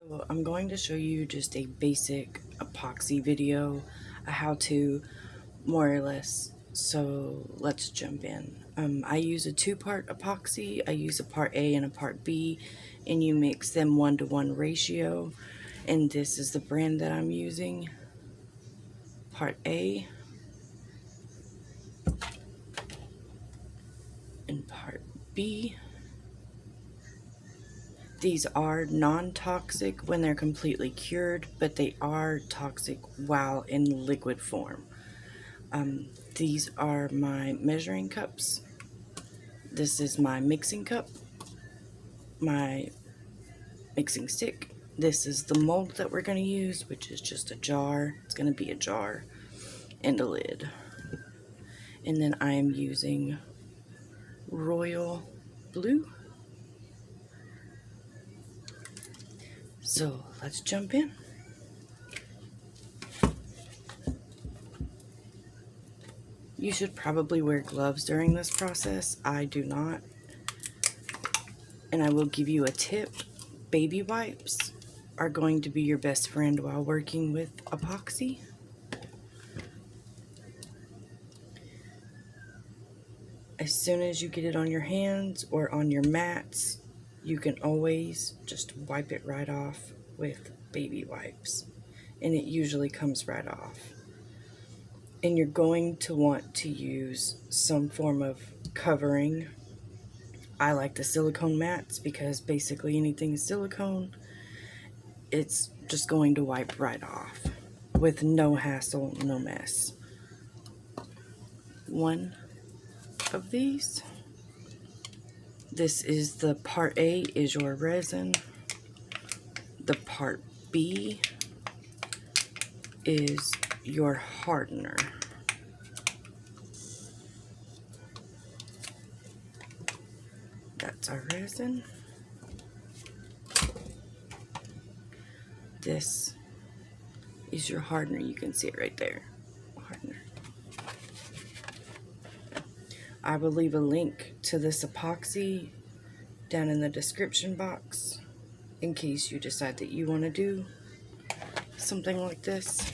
So I'm going to show you just a basic epoxy video, a how-to more or less. So let's jump in. I use a two-part epoxy. I use a part A and a part B, and you mix them 1-to-1 ratio. And this is the brand that I'm using. Part A and part B. These are non-toxic when they're completely cured, but they are toxic while in liquid form. These are my measuring cups. This is my mixing cup, my mixing stick. This is the mold that we're going to use, which is just a jar. It's going to be a jar and a lid. And then I am using royal blue. So let's jump in. You should probably wear gloves during this process. I do not. And I will give you a tip. Baby wipes are going to be your best friend while working with epoxy. As soon as you get it on your hands or on your mats, you can always just wipe it right off with baby wipes. And it usually comes right off. And you're going to want to use some form of covering. I like the silicone mats because basically anything silicone, it's just going to wipe right off with no hassle, no mess. One of these. This is the part A is your resin. The part B is your hardener. That's our resin. This is your hardener. You can see it right there. Hardener. I will leave a link to this epoxy down in the description box in case you decide that you want to do something like this.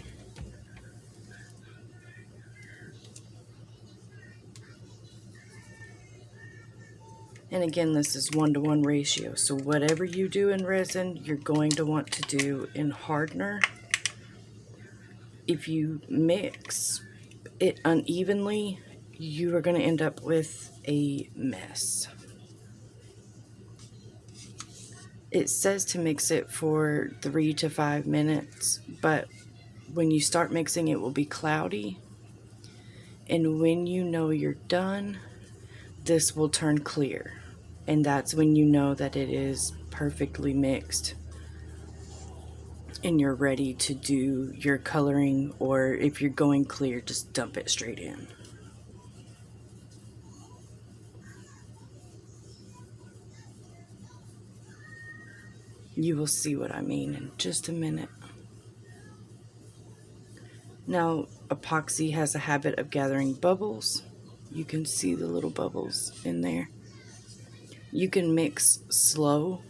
And again, this is 1-to-1 ratio. So whatever you do in resin, you're going to want to do in hardener. If you mix it unevenly, you are going to end up with a mess. It says to mix it for 3 to 5 minutes, but when you start mixing, it will be cloudy. And when you know you're done, this will turn clear. And that's when you know that it is perfectly mixed and you're ready to do your coloring, or if you're going clear, just dump it straight in. You will see what I mean in just a minute. Now, epoxy has a habit of gathering bubbles. You can see the little bubbles in there. You can mix slow,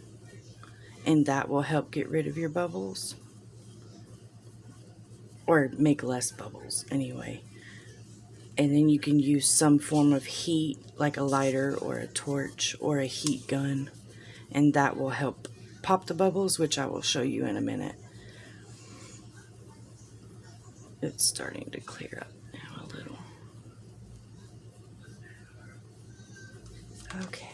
and that will help get rid of your bubbles. Or make less bubbles, anyway. And then you can use some form of heat, like a lighter or a torch or a heat gun. And that will help pop the bubbles, which I will show you in a minute. It's starting to clear up now a little. Okay.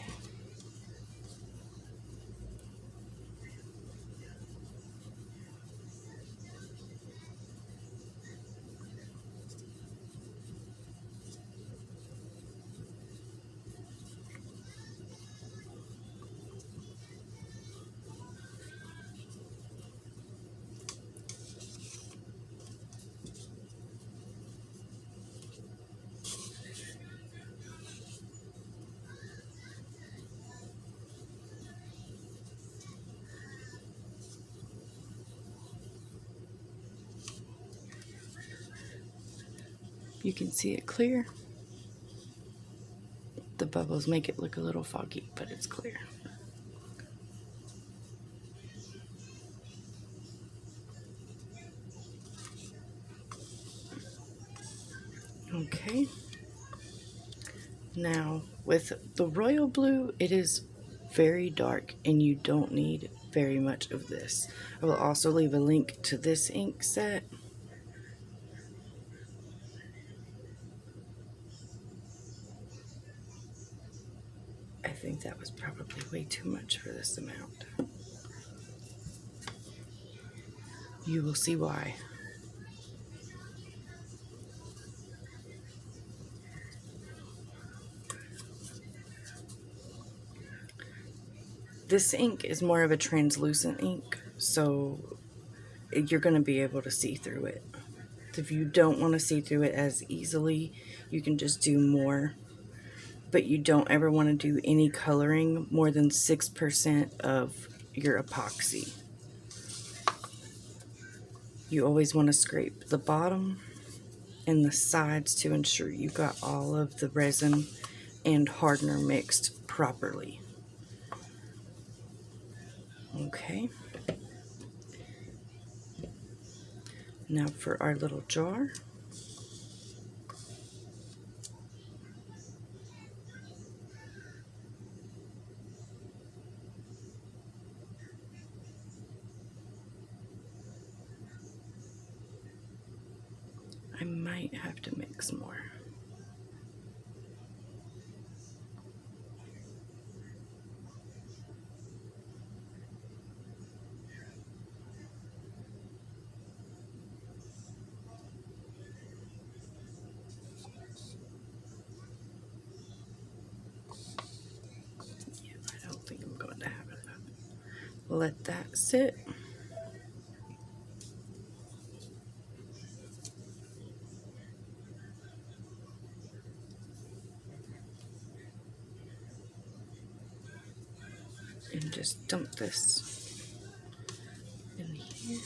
You can see it clear. The bubbles make it look a little foggy, but it's clear. Okay. Now, with the royal blue, it is very dark and you don't need very much of this. I will also leave a link to this ink set. I think that was probably way too much for this amount. You will see why. This ink is more of a translucent ink, so you're going to be able to see through it. If you don't want to see through it as easily, you can just do more. But you don't ever want to do any coloring more than 6% of your epoxy. You always want to scrape the bottom and the sides to ensure you got all of the resin and hardener mixed properly. Okay. Now for our little jar. I might have to mix more. Yeah, I don't think I'm going to have enough. Let that sit. And just dump this in here.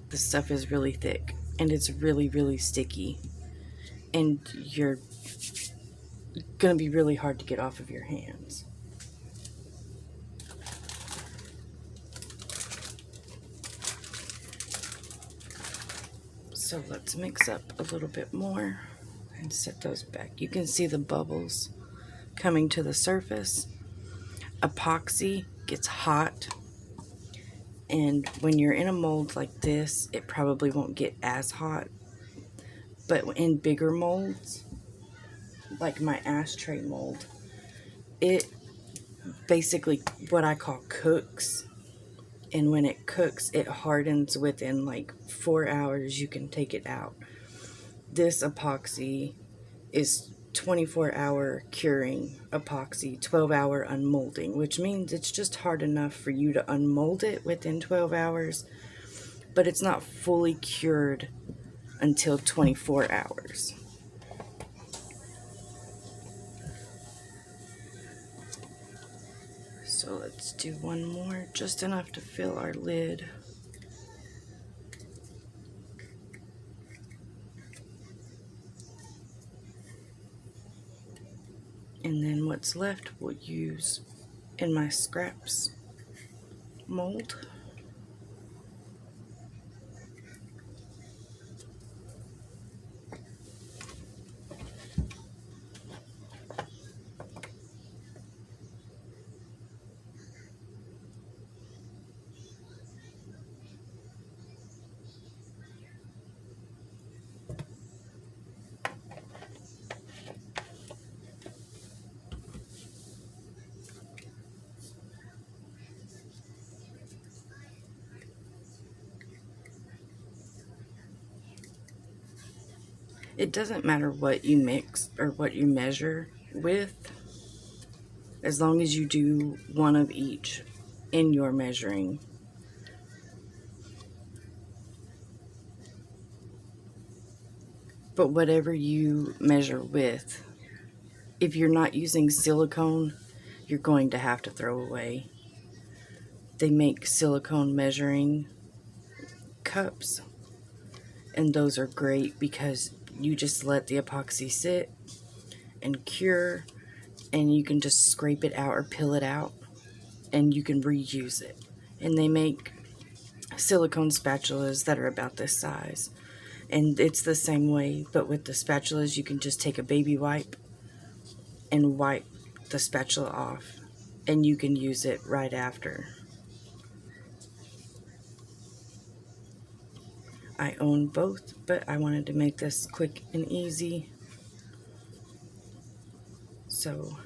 The stuff is really thick and it's really, really sticky. And you're gonna be really hard to get off of your hands. So let's mix up a little bit more and set those back. You can see the bubbles coming to the surface. Epoxy gets hot, and when you're in a mold like this, it probably won't get as hot. But in bigger molds, like my ashtray mold, it basically what I call cooks. And when it cooks, it hardens within like 4 hours. You can take it out. This epoxy is 24-hour curing epoxy, 12-hour unmolding, which means it's just hard enough for you to unmold it within 12 hours, but it's not fully cured until 24 hours. So let's do one more, just enough to fill our lid. And then what's left we'll use in my scraps mold. It doesn't matter what you mix or what you measure with, as long as you do one of each in your measuring. But whatever you measure with if you're not using silicone, you're going to have to throw away. They make silicone measuring cups, and those are great because you just let the epoxy sit and cure, and you can just scrape it out or peel it out, and you can reuse it. And they make silicone spatulas that are about this size, and it's the same way, but with the spatulas you can just take a baby wipe and wipe the spatula off, and you can use it right after. I own both, but I wanted to make this quick and easy. So,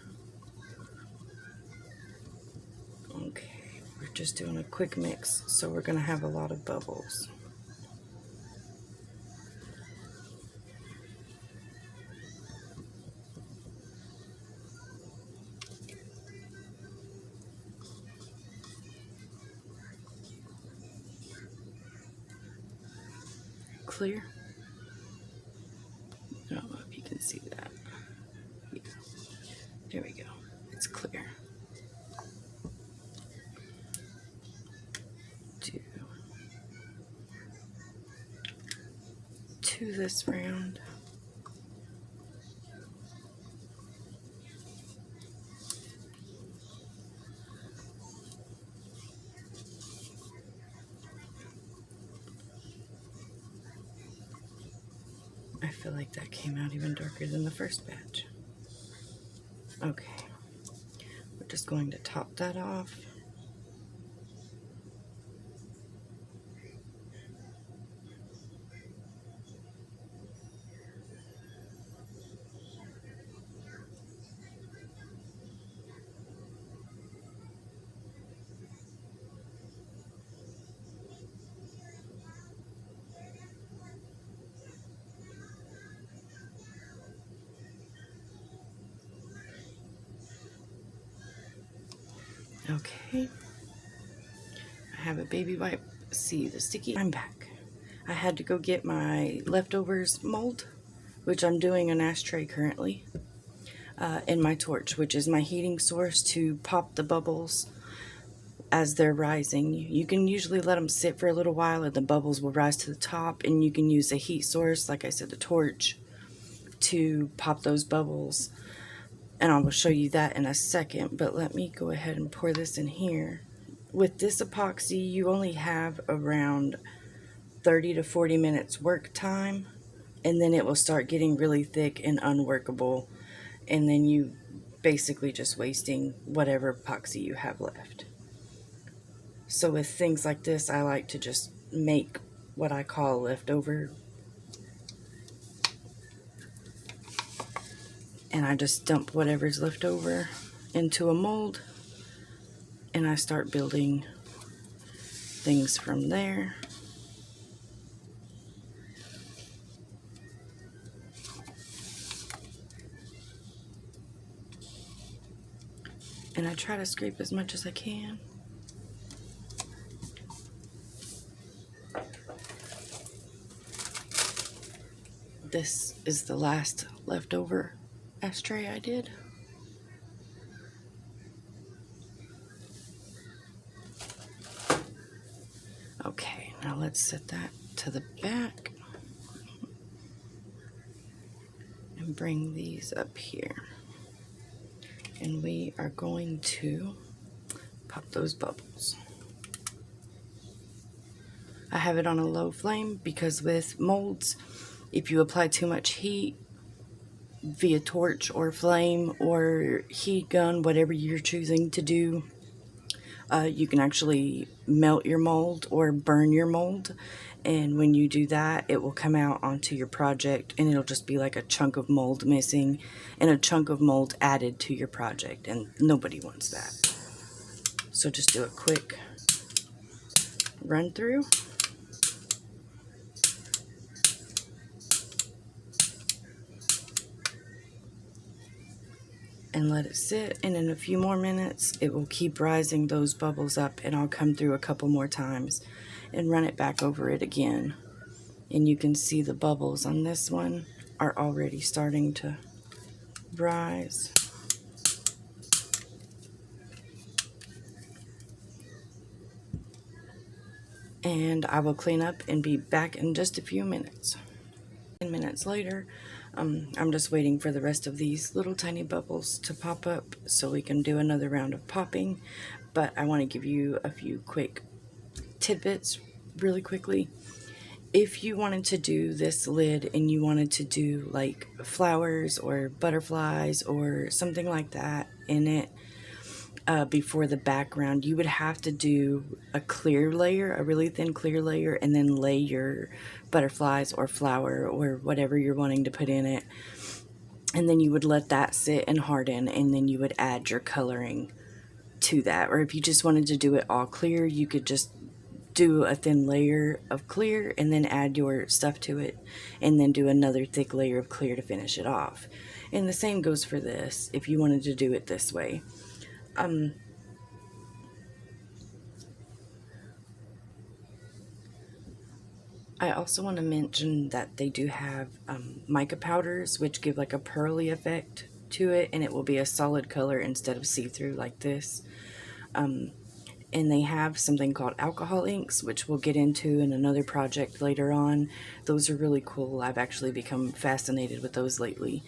okay, we're just doing a quick mix, so we're going to have a lot of bubbles. Clear? I don't know if you can see that. Yeah. There we go. It's clear. To this round. I feel like that came out even darker than the first batch. Okay, we're just going to top that off. Okay, I have a baby wipe. See the sticky? I'm back. I had to go get my leftovers mold, which I'm doing an ashtray currently, and my torch, which is my heating source to pop the bubbles as they're rising. You can usually let them sit for a little while and the bubbles will rise to the top, and you can use a heat source, like I said, the torch, to pop those bubbles. And I will show you that in a second, but let me go ahead and pour this in here. With this epoxy, you only have around 30 to 40 minutes work time, and then it will start getting really thick and unworkable, and then you basically just wasting whatever epoxy you have left. So with things like this, I like to just make what I call leftover, and I just dump whatever's left over into a mold, and I start building things from there. And I try to scrape as much as I can. This is the last leftover ashtray I did. Okay, now let's set that to the back and bring these up here. And we are going to pop those bubbles. I have it on a low flame because with molds, if you apply too much heat via torch or flame or heat gun, whatever you're choosing to do, you can actually melt your mold or burn your mold. And when you do that, it will come out onto your project, and it'll just be like a chunk of mold missing and a chunk of mold added to your project, and nobody wants that. So just do a quick run through. And let it sit, and in a few more minutes it will keep rising those bubbles up, and I'll come through a couple more times and run it back over it again. And you can see the bubbles on this one are already starting to rise. And I will clean up and be back in just a few minutes. 10 minutes later, I'm just waiting for the rest of these little tiny bubbles to pop up so we can do another round of popping. But I want to give you a few quick tidbits really quickly. If you wanted to do this lid and you wanted to do like flowers or butterflies or something like that in it, before the background, you would have to do a clear layer, a really thin clear layer, and then lay your butterflies or flower or whatever you're wanting to put in it. And then you would let that sit and harden, and then you would add your coloring to that. Or if you just wanted to do it all clear, you could just do a thin layer of clear and then add your stuff to it, and then do another thick layer of clear to finish it off. And the same goes for this if you wanted to do it this way. I also want to mention that they do have mica powders, which give like a pearly effect to it, and it will be a solid color instead of see-through like this. And they have something called alcohol inks, which we'll get into in another project later on. Those are really cool. I've actually become fascinated with those lately.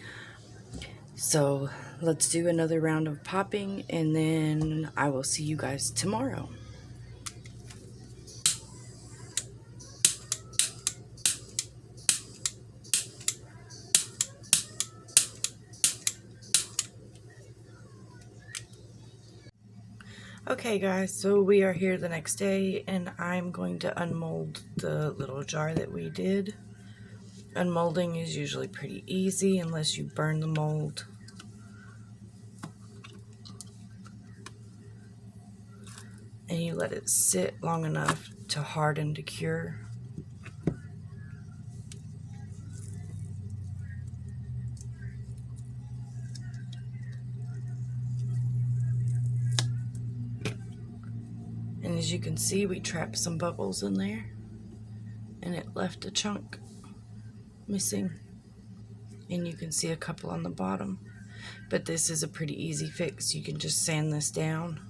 So let's do another round of popping, and then I will see you guys tomorrow. Okay guys, so we are here the next day, and I'm going to unmold the little jar that we did. Unmolding is usually pretty easy unless you burn the mold. And you let it sit long enough to harden to cure. And as you can see, we trapped some bubbles in there, and it left a chunk missing. And you can see a couple on the bottom. But this is a pretty easy fix. You can just sand this down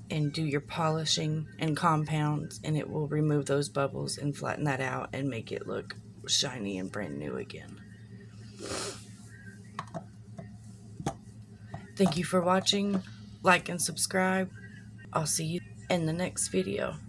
and do your polishing and compounds, and it will remove those bubbles and flatten that out and make it look shiny and brand new again. Thank you for watching. Like and subscribe. I'll see you in the next video.